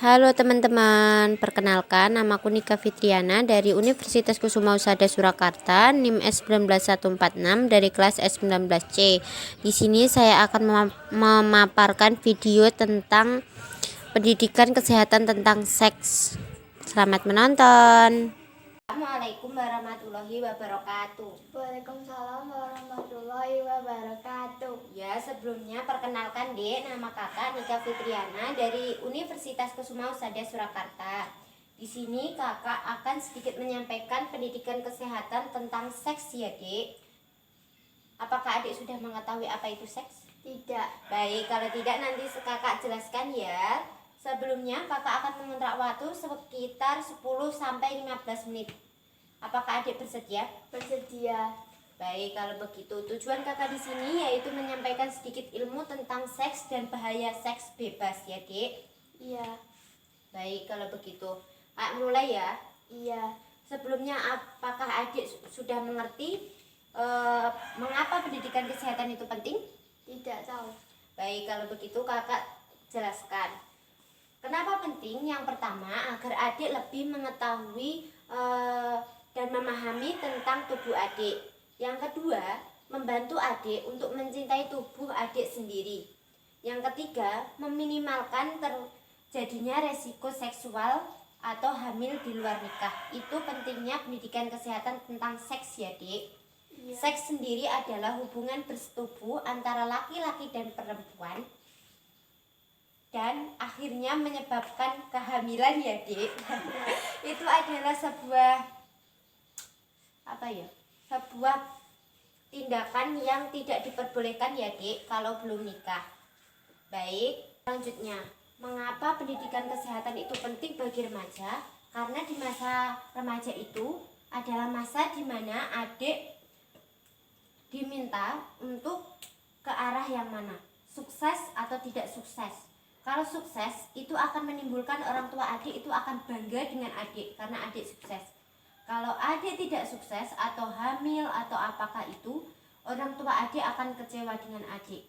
Halo teman-teman, perkenalkan namaku Nika Fitriana dari Universitas Kusuma Usada Surakarta, NIM S19146 dari kelas S19C. Di sini saya akan memaparkan video tentang pendidikan kesehatan tentang seks. Selamat menonton. Assalamualaikum warahmatullahi wabarakatuh. Waalaikumsalam warahmatullahi wabarakatuh. Ya, sebelumnya perkenalkan Dek, nama kakak Nika Fitriana dari Universitas Kusuma Usada Surakarta. Di sini kakak akan sedikit menyampaikan pendidikan kesehatan tentang seks ya Dek. Apakah adik sudah mengetahui apa itu seks? Tidak. Baik, kalau tidak nanti kakak jelaskan ya. Sebelumnya kakak akan mengontrak waktu sekitar 10-15 menit. Apakah adik bersedia? Bersedia. Baik, kalau begitu tujuan kakak di sini yaitu menyampaikan sedikit ilmu tentang seks dan bahaya seks bebas ya, Dek. Iya. Baik, kalau begitu. Mulai ya. Iya. Sebelumnya apakah adik sudah mengerti mengapa pendidikan kesehatan itu penting? Tidak tahu. Baik, kalau begitu kakak jelaskan. Kenapa penting? Yang pertama, agar adik lebih mengetahui dan memahami tentang tubuh adik. Yang kedua, membantu adik untuk mencintai tubuh adik sendiri. Yang ketiga, meminimalkan terjadinya resiko seksual atau hamil di luar nikah. Itu pentingnya pendidikan kesehatan tentang seks ya, Dik. Iya. Seks sendiri adalah hubungan bersetubuh antara laki-laki dan perempuan dan akhirnya menyebabkan kehamilan ya, Dik. Itu adalah sebuah sebuah tindakan yang tidak diperbolehkan ya, Dik, kalau belum nikah. Baik, selanjutnya, mengapa pendidikan kesehatan itu penting bagi remaja? Karena di masa remaja itu adalah masa di mana adik diminta untuk ke arah yang mana, sukses atau tidak sukses. Kalau sukses itu akan menimbulkan orang tua adik itu akan bangga dengan adik karena adik sukses. Kalau adik tidak sukses atau hamil atau apakah itu, orang tua adik akan kecewa dengan adik.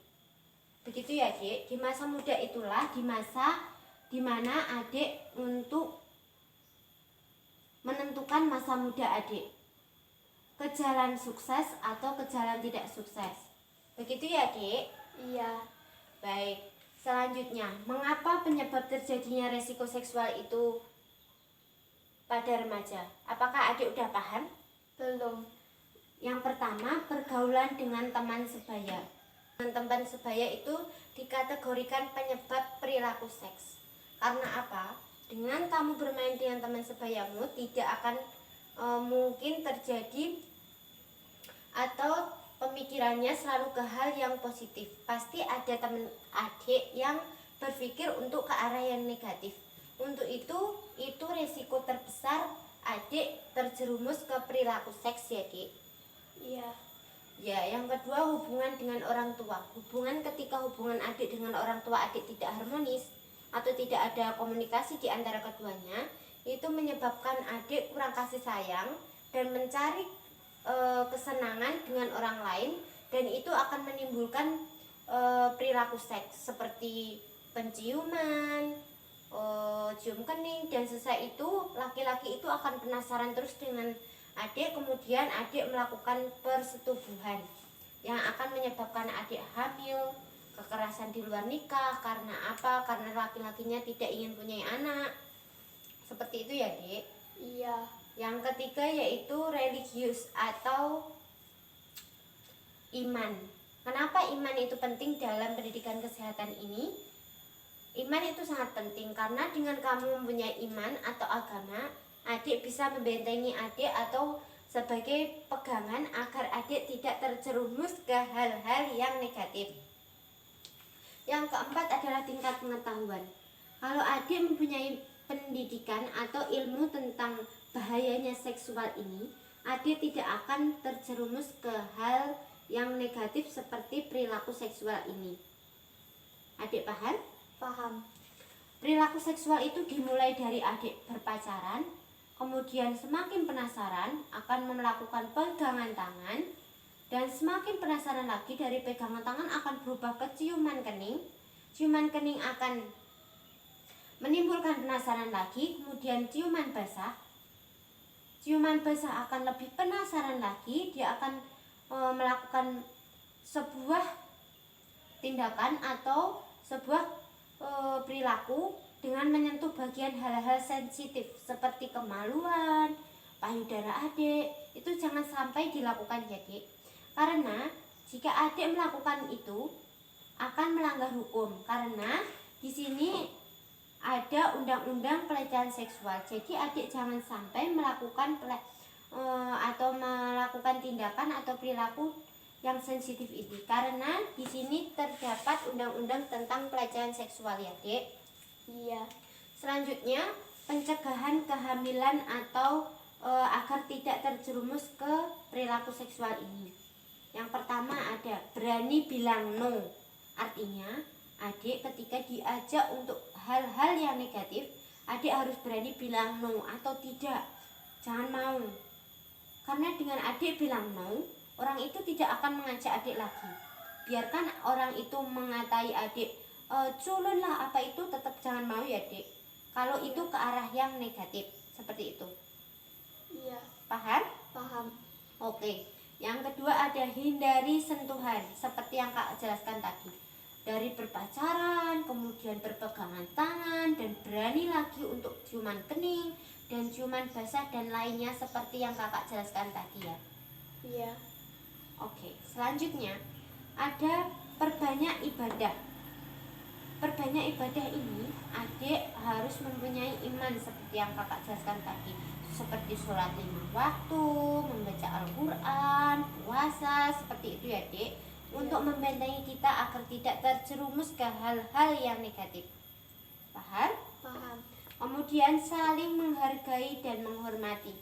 Begitu ya, Adik. Di masa muda itulah di masa dimana adik untuk menentukan masa muda adik ke jalan sukses atau ke jalan tidak sukses. Begitu ya, Adik? Iya. Baik. Selanjutnya, mengapa penyebab terjadinya resiko seksual itu pada remaja? Apakah adik udah paham? Belum. Yang pertama, pergaulan dengan teman sebaya. Dengan teman sebaya itu dikategorikan penyebab perilaku seks. Karena apa? Dengan kamu bermain dengan teman sebayamu tidak akan mungkin terjadi atau pemikirannya selalu ke hal yang positif. Pasti ada teman adik yang berpikir untuk ke arah yang negatif. Untuk itu resiko terbesar adik terjerumus ke perilaku seks ya, Dik. Iya. Ya, yang kedua hubungan dengan orang tua. Ketika hubungan adik dengan orang tua adik tidak harmonis atau tidak ada komunikasi di antara keduanya, itu menyebabkan adik kurang kasih sayang dan mencari kesenangan dengan orang lain, dan itu akan menimbulkan perilaku seks seperti penciuman, cium kening, dan sesuai itu laki-laki itu akan penasaran terus dengan adik, kemudian adik melakukan persetubuhan yang akan menyebabkan adik hamil, kekerasan di luar nikah. Karena apa? Karena laki-lakinya tidak ingin punya anak. Seperti itu ya, Dik? Iya. Yang ketiga yaitu religius atau iman. Kenapa iman itu penting dalam pendidikan kesehatan ini? Iman itu sangat penting karena dengan kamu mempunyai iman atau agama, adik bisa membentengi adik atau sebagai pegangan agar adik tidak terjerumus ke hal-hal yang negatif. Yang keempat adalah tingkat pengetahuan. Kalau adik mempunyai pendidikan atau ilmu tentang bahayanya seksual ini, adik tidak akan terjerumus ke hal yang negatif seperti perilaku seksual ini. Adik paham? Paham. Perilaku seksual itu dimulai dari adik berpacaran, kemudian semakin penasaran akan melakukan pegangan tangan, dan semakin penasaran lagi dari pegangan tangan akan berubah ke ciuman kening. Ciuman kening akan menimbulkan penasaran lagi, kemudian ciuman basah. Ciuman basah akan lebih penasaran lagi, dia akan melakukan sebuah tindakan atau sebuah perilaku dengan menyentuh bagian hal-hal sensitif seperti kemaluan, payudara adik. Itu jangan sampai dilakukan ya Dek, karena jika adik melakukan itu akan melanggar hukum, karena di sini ada undang-undang pelecehan seksual. Jadi adik jangan sampai melakukan atau melakukan tindakan atau perilaku yang sensitif itu, karena di sini terdapat undang-undang tentang pelecehan seksual ya Dek. Iya. Selanjutnya, pencegahan kehamilan atau agar tidak terjerumus ke perilaku seksual ini. Yang pertama ada berani bilang no. Artinya adik ketika diajak untuk hal-hal yang negatif, adik harus berani bilang no atau tidak, jangan mau. Karena dengan adik bilang no, orang itu tidak akan mengajak adik lagi. Biarkan orang itu mengatai adik culun lah apa itu, tetap jangan mau ya Dek, kalau itu ke arah yang negatif seperti itu. Iya. Paham? Paham. Oke. Yang kedua ada hindari sentuhan, seperti yang Kak jelaskan tadi. Dari berpacaran, kemudian berpegangan tangan, dan berani lagi untuk ciuman kening dan ciuman basah dan lainnya seperti yang Kakak jelaskan tadi ya. Iya. Oke, selanjutnya ada perbanyak ibadah. Perbanyak ibadah ini adik harus mempunyai iman seperti yang Kakak jelaskan tadi, seperti sholat 5 waktu, membaca Al-Quran, puasa, seperti itu ya Dek, untuk membentengi kita agar tidak terjerumus ke hal-hal yang negatif. Paham? Paham. Kemudian saling menghargai dan menghormati.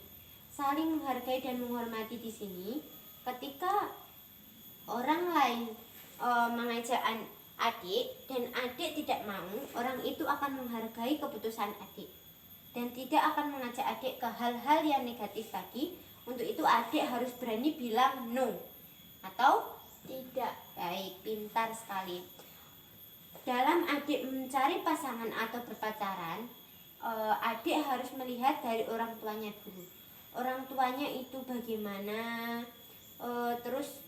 Saling menghargai dan menghormati di sini ketika orang lain mengajak adik dan adik tidak mau, orang itu akan menghargai keputusan adik dan tidak akan mengajak adik ke hal-hal yang negatif tadi. Untuk itu adik harus berani bilang no atau Tidak. baik, pintar sekali. Dalam adik mencari pasangan atau berpacaran, adik harus melihat dari orang tuanya dulu. Orang tuanya itu bagaimana, terus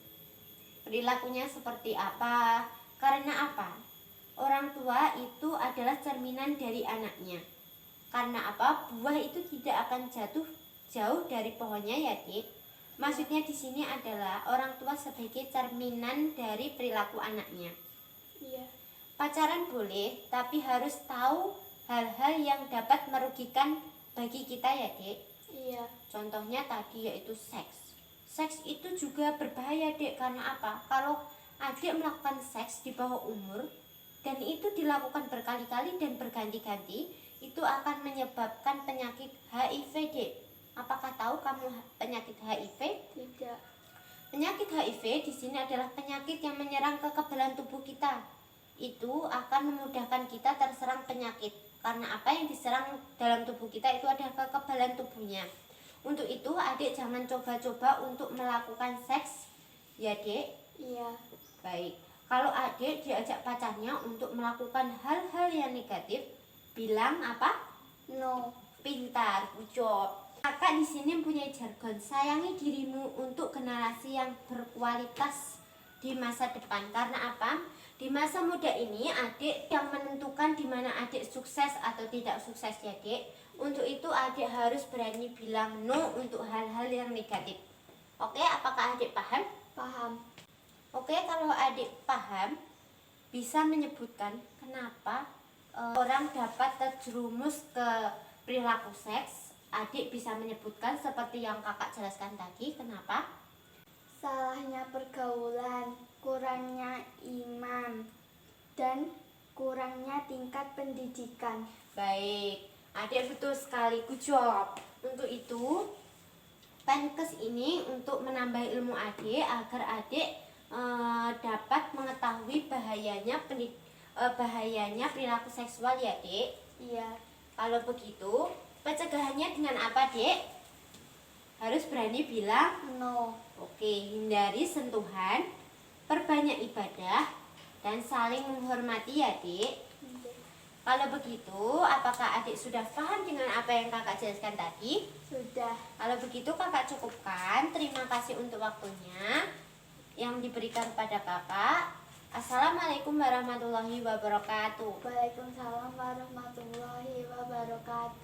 perilakunya seperti apa. Karena apa? Orang tua itu adalah cerminan dari anaknya. Karena apa? Buah itu tidak akan jatuh jauh dari pohonnya ya Dik. Maksudnya di sini adalah orang tua sebagai cerminan dari perilaku anaknya. Iya. Pacaran boleh, tapi harus tahu hal-hal yang dapat merugikan bagi kita ya Dek. Iya. Contohnya tadi yaitu seks. Seks itu juga berbahaya Dek, karena apa? Kalau adik melakukan seks di bawah umur dan itu dilakukan berkali-kali dan berganti-ganti, itu akan menyebabkan penyakit HIV Dek. Apakah tahu kamu penyakit HIV? Tidak. Penyakit HIV di sini adalah penyakit yang menyerang kekebalan tubuh kita. Itu akan memudahkan kita terserang penyakit. Karena apa yang diserang dalam tubuh kita itu adalah kekebalan tubuhnya. Untuk itu adik jangan coba-coba untuk melakukan seks ya Dek. Iya. Baik, kalau adik diajak pacarnya untuk melakukan hal-hal yang negatif, bilang apa? No. Pintar, good job. Kakak di sini punya jargon, sayangi dirimu untuk generasi yang berkualitas di masa depan. Karena apa? Di masa muda ini adik yang menentukan di mana adik sukses atau tidak sukses ya Dek. Untuk itu adik harus berani bilang no untuk hal-hal yang negatif. Oke, apakah adik paham? Paham. Oke, kalau adik paham, bisa menyebutkan kenapa orang dapat terjerumus ke perilaku seks. Adik bisa menyebutkan seperti yang kakak jelaskan tadi, kenapa? Salahnya pergaulan, kurangnya iman, dan kurangnya tingkat pendidikan. Baik, adik betul sekali, good job. Untuk itu, Penkes ini untuk menambah ilmu adik agar adik dapat mengetahui bahayanya perilaku seksual ya Dek. Iya. Kalau begitu, pencegahannya dengan apa Dek? Harus berani bilang No. oke, hindari sentuhan, perbanyak ibadah, dan saling menghormati ya Dek. Kalau begitu, apakah adik sudah paham dengan apa yang kakak jelaskan tadi? Sudah. Kalau begitu kakak cukupkan. Terima kasih untuk waktunya yang diberikan pada kakak. Assalamualaikum warahmatullahi wabarakatuh. Waalaikumsalam warahmatullahi wabarakatuh.